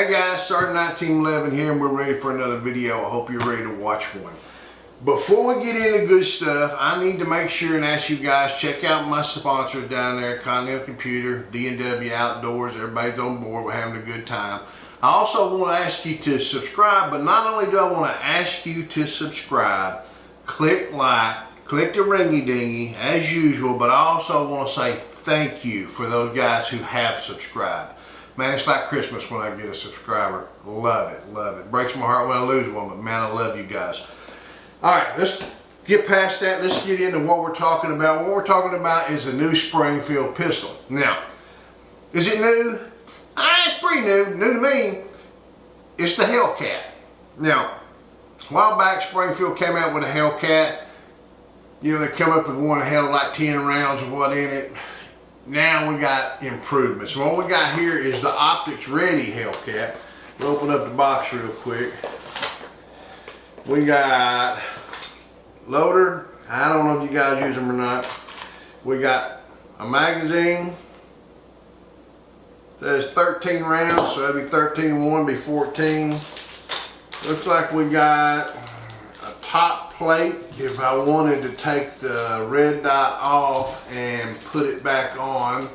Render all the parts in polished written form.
Hey guys, Sarge 1911 here, and we're ready for another video. I hope you're ready to watch one. Before we get into good stuff, I need to make sure and ask you guys, check out my sponsors down there, Continental Computer, D&W Outdoors. Everybody's on board. We're having a good time. I also want to ask you to subscribe, but not only do I want to ask you to subscribe, click like, click the ringy dingy as usual, but I also want to say thank you for those guys who have subscribed. Man, it's like Christmas when I get a subscriber. Love it, love it. Breaks my heart when I lose one, but man, I love you guys. All right, let's get past that. Let's get into what we're talking about. What we're talking about is a new Springfield pistol. Now, is it new? It's pretty new. New to me. It's the Hellcat. Now, a while back, Springfield came out with a Hellcat. You know, they come up with one that held like 10 rounds of what in it. Now we got improvements. What we got here is the Optics Ready Hellcat. We'll open up the box real quick. We got loader. I don't know if you guys use them or not. We got a magazine. It says 13 rounds, so that'd be 13 and 1 be 14. Looks like we got a top plate if I wanted to take the red dot off and put it back on.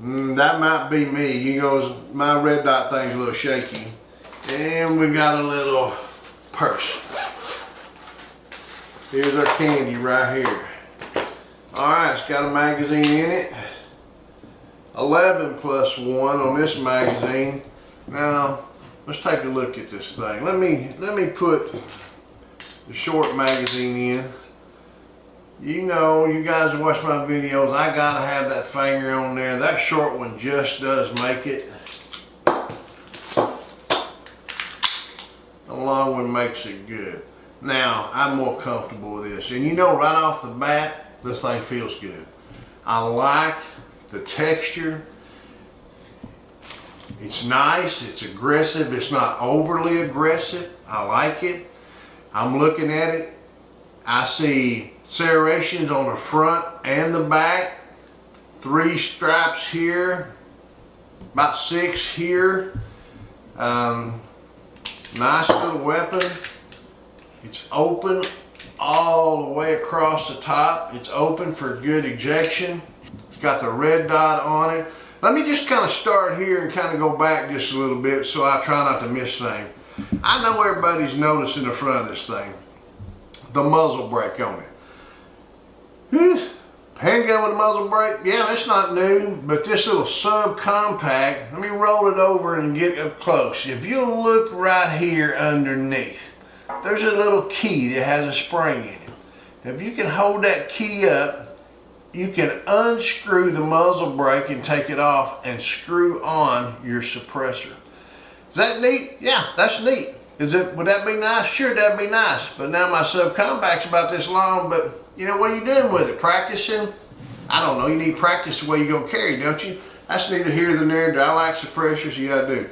That might be me. You know, my red dot thing's a little shaky. And we got a little purse. Here's our candy right here. Alright, it's got a magazine in it. 11 plus 1 on this magazine. Now, let's take a look at this thing. Let me put the short magazine in. You know, you guys who watch my videos, I gotta have that finger on there. That short one just does make it. The long one makes it good. Now, I'm more comfortable with this. And you know, right off the bat, this thing feels good. I like the texture. It's nice, it's aggressive, it's not overly aggressive. I like it. I'm looking at it. I see serrations on the front and the back. 3 straps here, about 6 here. Nice little weapon. It's open all the way across the top. It's open for good ejection. It's got the red dot on it. Let me just kind of start here and kind of go back just a little bit so I try not to miss things. I know everybody's noticing the front of this thing. The muzzle brake on it. Handgun with a muzzle brake, yeah, it's not new, but this little subcompact, let me roll it over and get up close. If you look right here underneath, there's a little key that has a spring in it. If you can hold that key up, you can unscrew the muzzle brake and take it off and screw on your suppressor. Is that neat? Yeah, that's neat. Would that be nice? Sure, that'd be nice. But now my subcompact's about this long, but you know, what are you doing with it? Practicing? I don't know. You need practice the way you're gonna carry, don't you? That's neither here nor there. Do I like suppressors? Yeah, I do.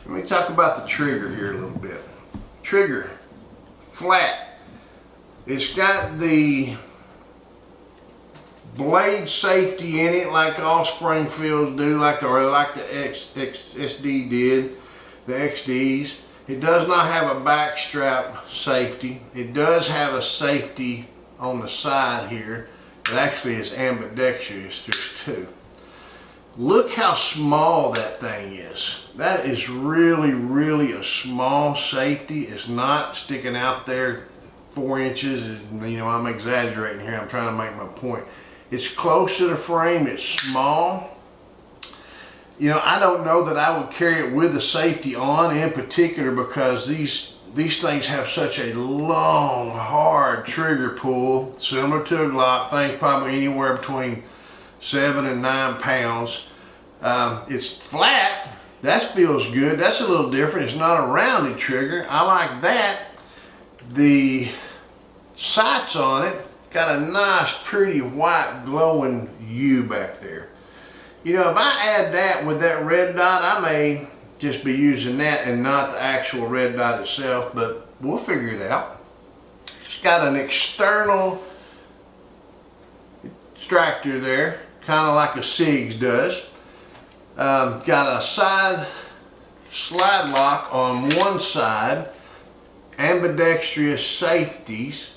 Let me talk about the trigger here a little bit. Trigger, flat. It's got the blade safety in it like all Springfields do, like the XD did, the XDs. It does not have a back strap safety. It does have a safety on the side here. It actually is ambidextrous, there's 2. Look how small that thing is. That is really, really a small safety. It's not sticking out there 4 inches. You know, I'm exaggerating here. I'm trying to make my point. It's close to the frame. It's small. You know, I don't know that I would carry it with the safety on in particular because these things have such a long, hard trigger pull, similar to a Glock. Thing's probably anywhere between 7 and 9 pounds. It's flat. That feels good. That's a little different. It's not a rounded trigger. I like that. The sights on it got a nice, pretty white glowing U back there. You know, if I add that with that red dot, I may just be using that and not the actual red dot itself, but we'll figure it out. It's got an external extractor there, kind of like a SIGs does. Got a side slide lock on one side, ambidextrous safeties.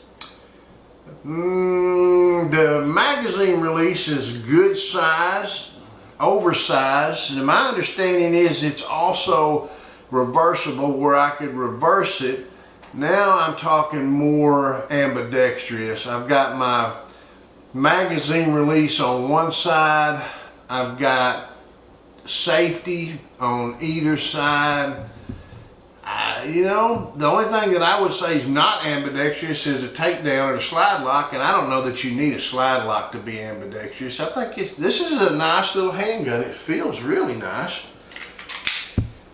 The magazine release is good size, oversized, and my understanding is it's also reversible where I could reverse it. Now I'm talking more ambidextrous. I've got my magazine release on one side, I've got safety on either side. You know, the only thing that I would say is not ambidextrous is a takedown or a slide lock, and I don't know that you need a slide lock to be ambidextrous. I think this is a nice little handgun. It feels really nice.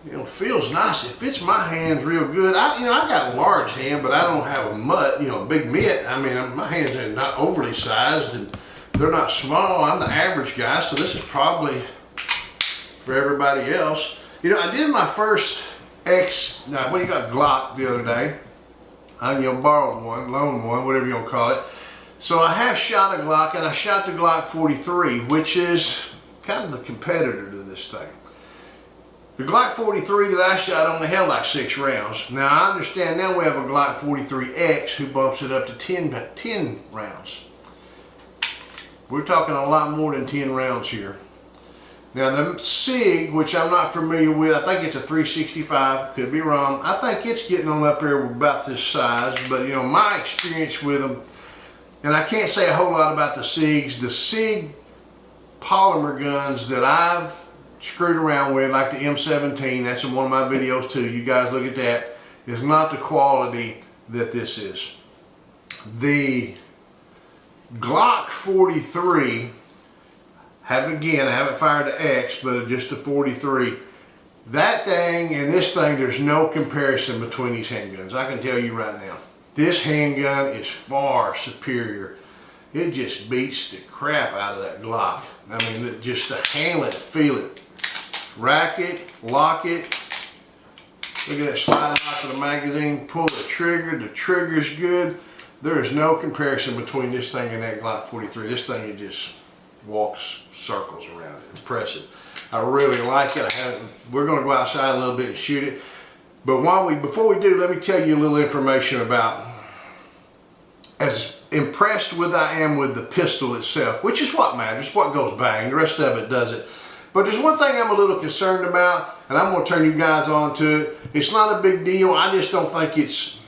You know, it feels nice. It fits my hands real good. I got a large hand, but I don't have a mutt, a big mitt. I mean, my hands are not overly sized, and they're not small. I'm the average guy, so this is probably for everybody else. I did my first Glock the other day. I borrowed one, loaned one, whatever you want to call it. So I have shot a Glock, and I shot the Glock 43, which is kind of the competitor to this thing. The Glock 43 that I shot only held like 6 rounds. Now I understand now we have a Glock 43X who bumps it up to 10 rounds. We're talking a lot more than 10 rounds here. Now the SIG, which I'm not familiar with, I think it's a 365, could be wrong. I think it's getting on up there about this size, but my experience with them, and I can't say a whole lot about the SIG polymer guns that I've screwed around with, like the M17, that's in one of my videos too, you guys look at that, is not the quality that this is. The Glock 43, I haven't fired the X, but just the 43. That thing and this thing, there's no comparison between these handguns. I can tell you right now. This handgun is far superior. It just beats the crap out of that Glock. I mean, just to handle it, feel it. Rack it, lock it. Look at that slide lock of the magazine. Pull the trigger's good. There is no comparison between this thing and that Glock 43. This thing is just walks circles around it. Impressive. I really like it. We're going to go outside a little bit and shoot it. But before we do, let me tell you a little information about, as impressed with I am with the pistol itself, which is what matters, what goes bang. The rest of it doesn't. But there's one thing I'm a little concerned about, and I'm going to turn you guys on to it. It's not a big deal. I just don't think it's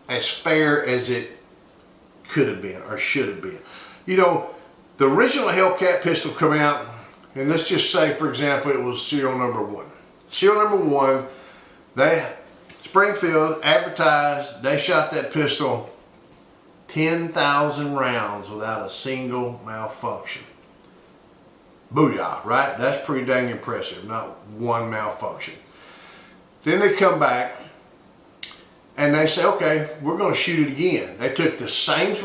as fair as it could have been or should have been. The original Hellcat pistol come out, and let's just say, for example, it was serial number 1. Serial number 1, Springfield advertised, they shot that pistol 10,000 rounds without a single malfunction. Booyah, right? That's pretty dang impressive, not one malfunction. Then they come back, and they say, okay, we're going to shoot it again. They took the same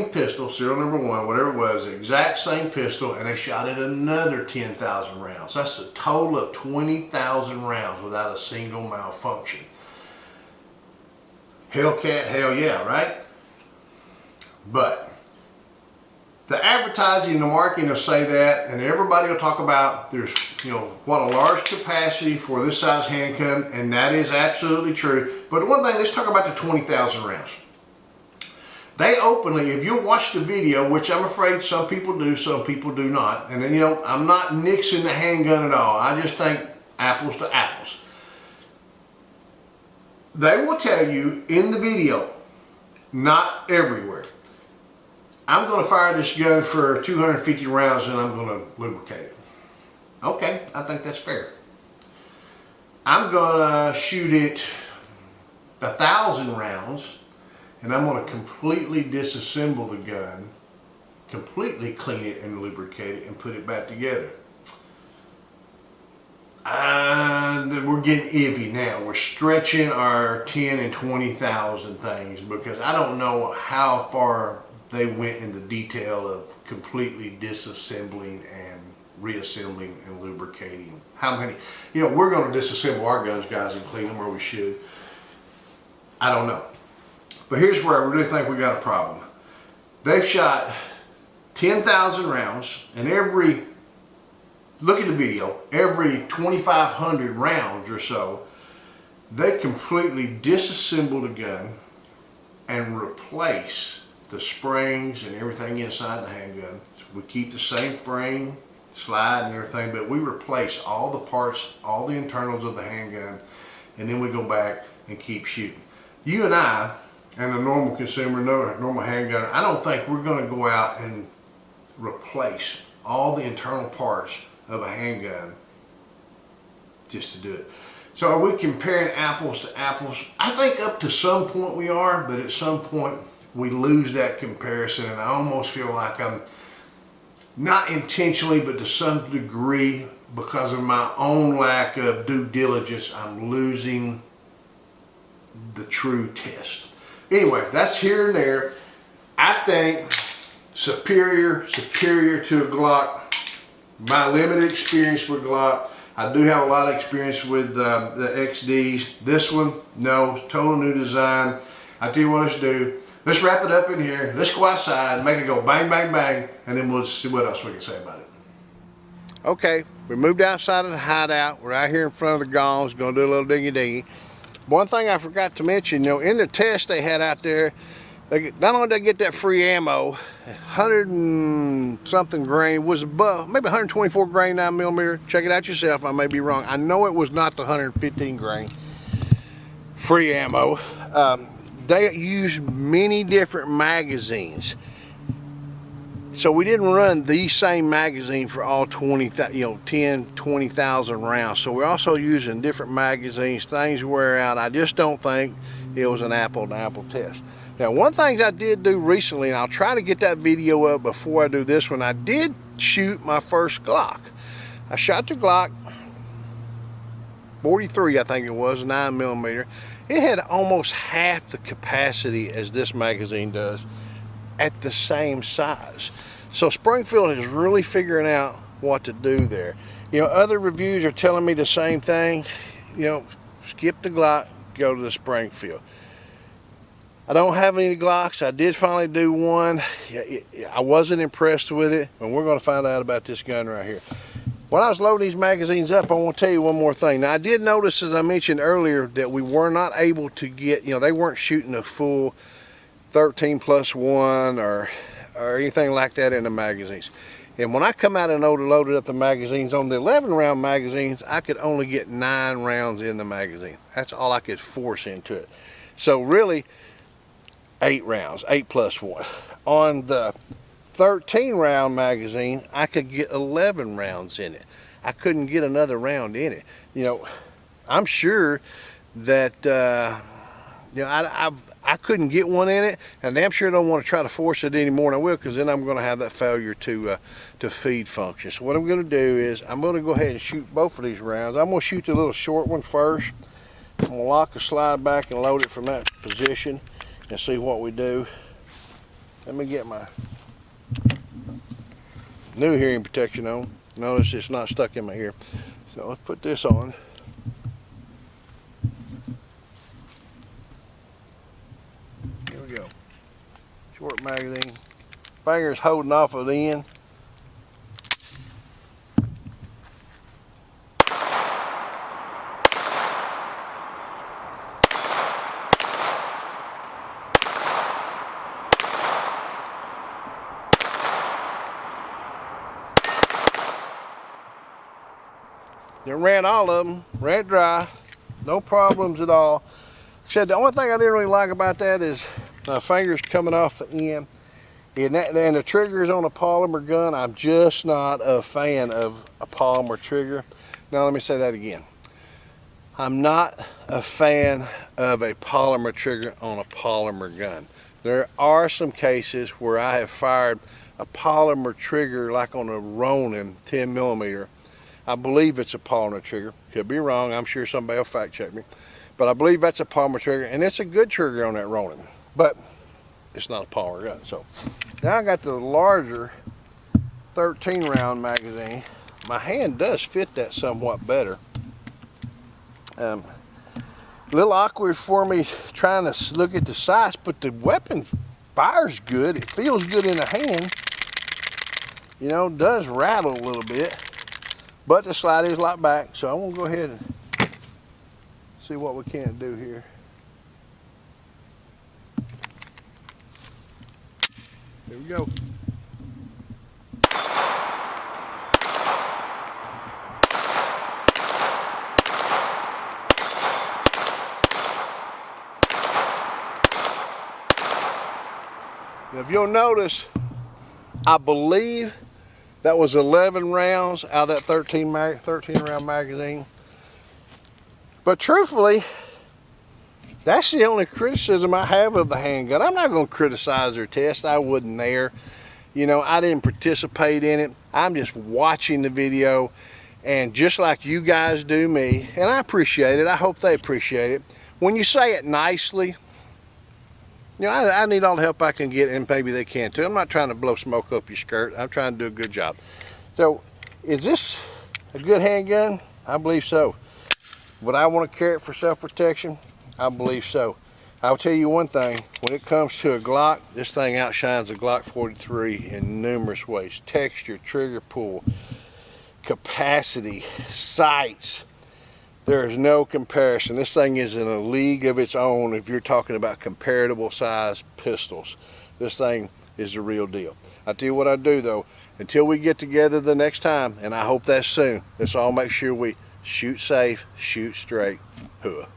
pistol, serial number 1, whatever it was, the exact same pistol, and they shot it another 10,000 rounds. That's a total of 20,000 rounds without a single malfunction. Hellcat, hell yeah, right? But the advertising, the marketing will say that, and everybody will talk about there's, what a large capacity for this size handgun, and that is absolutely true. But one thing, let's talk about the 20,000 rounds. They openly, if you watch the video, which I'm afraid some people do, some people do not, and then, I'm not nixing the handgun at all. I just think apples to apples. They will tell you in the video, not everywhere, I'm going to fire this gun for 250 rounds and I'm going to lubricate it. Okay, I think that's fair. I'm going to shoot it 1,000 rounds and I'm going to completely disassemble the gun, completely clean it and lubricate it and put it back together. We're getting iffy now. We're stretching our 10 and 20,000 things because I don't know how far they went into detail of completely disassembling and reassembling and lubricating. How many? We're going to disassemble our guns, guys, and clean them where we should. I don't know. But here's where I really think we got a problem. They've shot 10,000 rounds, and every look at the video, every 2,500 rounds or so, they completely disassemble the gun and replace the springs and everything inside the handgun. We keep the same frame, slide and everything, but we replace all the parts, all the internals of the handgun, and then we go back and keep shooting. You and I, and a normal consumer, normal handgun, I don't think we're going to go out and replace all the internal parts of a handgun just to do it. So are we comparing apples to apples? I think up to some point we are, but at some point we lose that comparison, and I almost feel like I'm, not intentionally, but to some degree, because of my own lack of due diligence, I'm losing the true test. Anyway, that's here and there. I think superior to a Glock. My limited experience with Glock. I do have a lot of experience with the XDs. This one, no, total new design. I tell you what, let's do. Let's wrap it up in here. Let's go outside and make it go bang, bang, bang, and then we'll see what else we can say about it. Okay, we moved outside of the hideout. We're out here in front of the gongs, gonna do a little diggy-diggy. One thing I forgot to mention, you know, in the test they had out there, not only did they get that free ammo, 100 and something grain, was above, maybe 124 grain 9mm. Check it out yourself, I may be wrong. I know it was not the 115 grain free ammo. They used many different magazines. So we didn't run the same magazine for all 10, 20,000 rounds. So we're also using different magazines. Things wear out. I just don't think it was an apple-to-apple test. Now, one thing I did do recently, and I'll try to get that video up before I do this one, I did shoot my first Glock. I shot the Glock 43, I think it was, 9mm. It had almost half the capacity as this magazine does at the same size. So Springfield is really figuring out what to do there. You know, other reviews are telling me the same thing. You know, skip the Glock, go to the Springfield. I don't have any Glocks. I did finally do one. I wasn't impressed with it, and we're going to find out about this gun right here. When I was loading these magazines up, I want to tell you one more thing. Now, I did notice, as I mentioned earlier, that we were not able to get, you know, they weren't shooting a full 13+1 or anything like that in the magazines. And when I come out and loaded up the magazines, on the 11-round magazines, I could only get 9 rounds in the magazine. That's all I could force into it. So really, 8 rounds, 8+1. On the 13-round magazine, I could get 11 rounds in it. I couldn't get another round in it. You know, I'm sure that you know, I couldn't get one in it, and damn sure don't want to try to force it anymore than I will, because then I'm going to have that failure to feed function. So what I'm going to do is I'm going to go ahead and shoot both of these rounds. I'm going to shoot the little short one first. I'm going to lock the slide back and load it from that position and see what we do. Let me get my new hearing protection on. Notice it's not stuck in my ear. So let's put this on. Here we go. Short magazine. Fingers holding off of the end. Then ran all of them, ran dry, no problems at all. Said the only thing I didn't really like about that is my fingers coming off the end, and the triggers on a polymer gun. I'm just not a fan of a polymer trigger. Now let me say that again. I'm not a fan of a polymer trigger on a polymer gun. There are some cases where I have fired a polymer trigger, like on a Ronin 10mm. I believe it's a polymer trigger. Could be wrong. I'm sure somebody will fact check me. But I believe that's a polymer trigger, and it's a good trigger on that Ronin. But it's not a polymer gun. So now I got the larger 13-round magazine. My hand does fit that somewhat better. A little awkward for me trying to look at the size, but the weapon fires good. It feels good in the hand. You know, does rattle a little bit. but the slide is locked back, so I'm gonna go ahead and see what we can do here. Here we go. Now, if you'll notice, I believe that was 11 rounds out of that 13 round magazine. But truthfully, that's the only criticism I have of the handgun. I'm not going to criticize their test. I wasn't there. You know, I didn't participate in it. I'm just watching the video, and just like you guys do me, and I appreciate it. I hope they appreciate it. When you say it nicely, you know, I need all the help I can get, and maybe they can too. I'm not trying to blow smoke up your skirt. I'm trying to do a good job. So, is this a good handgun? I believe so. Would I want to carry it for self-protection? I believe so. I'll tell you one thing, when it comes to a Glock, this thing outshines a Glock 43 in numerous ways. Texture, trigger pull, capacity, sights. There is no comparison. This thing is in a league of its own if you're talking about comparable size pistols. This thing is the real deal. I'll tell you what I do though, until we get together the next time, and I hope that's soon, let's all make sure we shoot safe, shoot straight, hooah.